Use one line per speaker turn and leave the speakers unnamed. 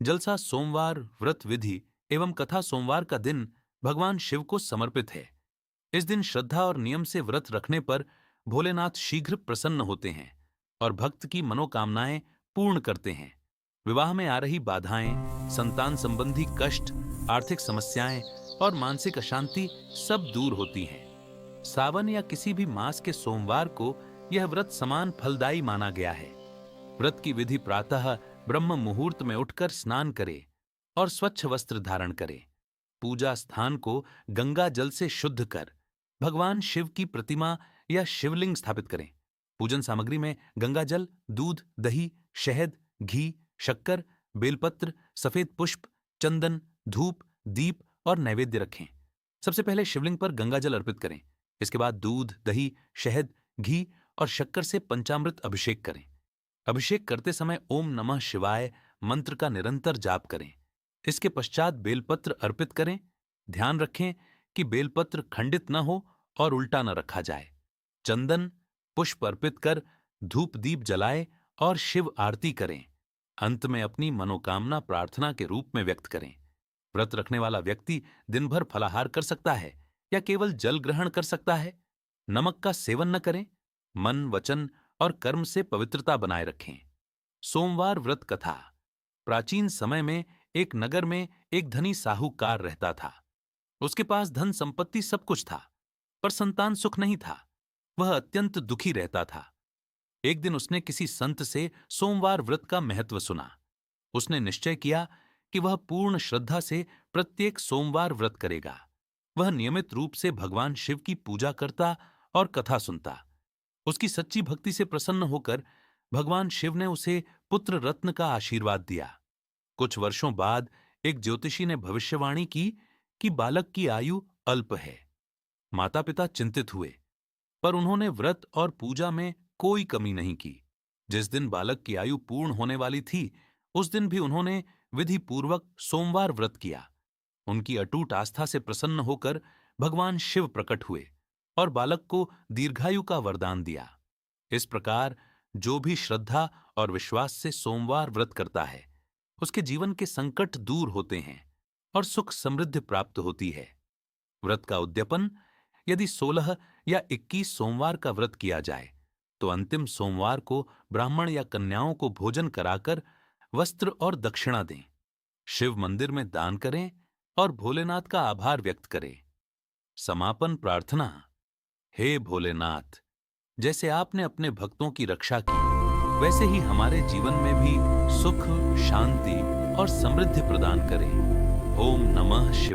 जलसा सोमवार व्रत विधि एवं कथा सोमवार का दिन भगवान शिव को समर्पित है। इस दिन श्रद्धा और नियम से व्रत रखने पर भोलेनाथ शीघ्र प्रसन्न होते हैं और भक्त की मनोकामनाएं पूर्ण करते हैं। विवाह में आ रही बाधाएं, संतान संबंधी कष्ट, आर्थिक समस्याएं और मानसिक अशांति सब दूर होती हैं। सावन या किसी भी मास के सोमवार को यह व्रत समान फलदायी माना गया है। व्रत की विधि प्रातः ब्रह्म मुहूर्त में उठकर स्नान करें और स्वच्छ वस्त्र धारण करें। पूजा स्थान को गंगा जल से शुद्ध कर भगवान शिव की प्रतिमा या शिवलिंग स्थापित करें। पूजन सामग्री में गंगा जल, दूध, दही, शहद, घी, शक्कर, बेलपत्र, सफेद पुष्प, चंदन, धूप, दीप और नैवेद्य रखें। सबसे पहले शिवलिंग पर गंगा जल अर्पित करें। इसके बाद दूध, दही, शहद, घी और शक्कर से पंचामृत अभिषेक करें। अभिषेक करते समय ओम नमः शिवाय मंत्र का निरंतर जाप करें। इसके पश्चात बेलपत्र अर्पित करें। ध्यान रखें कि बेलपत्र खंडित न हो और उल्टा न रखा जाए। चंदन, पुष्प अर्पित कर धूप दीप जलाए और शिव आरती करें। अंत में अपनी मनोकामना प्रार्थना के रूप में व्यक्त करें। व्रत रखने वाला व्यक्ति दिन भर फलाहार कर सकता है या केवल जल ग्रहण कर सकता है। नमक का सेवन न करें। मन, वचन और कर्म से पवित्रता बनाए रखें। सोमवार व्रत कथा। प्राचीन समय में एक नगर में एक धनी साहूकार रहता था। उसके पास धन संपत्ति सब कुछ था, पर संतान सुख नहीं था। वह अत्यंत दुखी रहता था। एक दिन उसने किसी संत से सोमवार व्रत का महत्व सुना। उसने निश्चय किया कि वह पूर्ण श्रद्धा से प्रत्येक सोमवार व्रत करेगा। वह नियमित रूप से भगवान शिव की पूजा करता और कथा सुनता। उसकी सच्ची भक्ति से प्रसन्न होकर भगवान शिव ने उसे पुत्र रत्न का आशीर्वाद दिया। कुछ वर्षों बाद एक ज्योतिषी ने भविष्यवाणी की कि बालक की आयु अल्प है। माता पिता चिंतित हुए, पर उन्होंने व्रत और पूजा में कोई कमी नहीं की। जिस दिन बालक की आयु पूर्ण होने वाली थी, उस दिन भी उन्होंने विधि पूर्वक सोमवार व्रत किया। उनकी अटूट आस्था से प्रसन्न होकर भगवान शिव प्रकट हुए और बालक को दीर्घायु का वरदान दिया। इस प्रकार जो भी श्रद्धा और विश्वास से सोमवार व्रत करता है, उसके जीवन के संकट दूर होते हैं और सुख समृद्धि प्राप्त होती है। व्रत का उद्यापन यदि 16 या 21 सोमवार का व्रत किया जाए तो अंतिम सोमवार को ब्राह्मण या कन्याओं को भोजन कराकर वस्त्र और दक्षिणा दें। शिव मंदिर में दान करें और भोलेनाथ का आभार व्यक्त करें। समापन प्रार्थना। हे भोलेनाथ, जैसे आपने अपने भक्तों की रक्षा की, वैसे ही हमारे जीवन में भी सुख, शांति और समृद्धि प्रदान करें। ओम नमः शिवाय।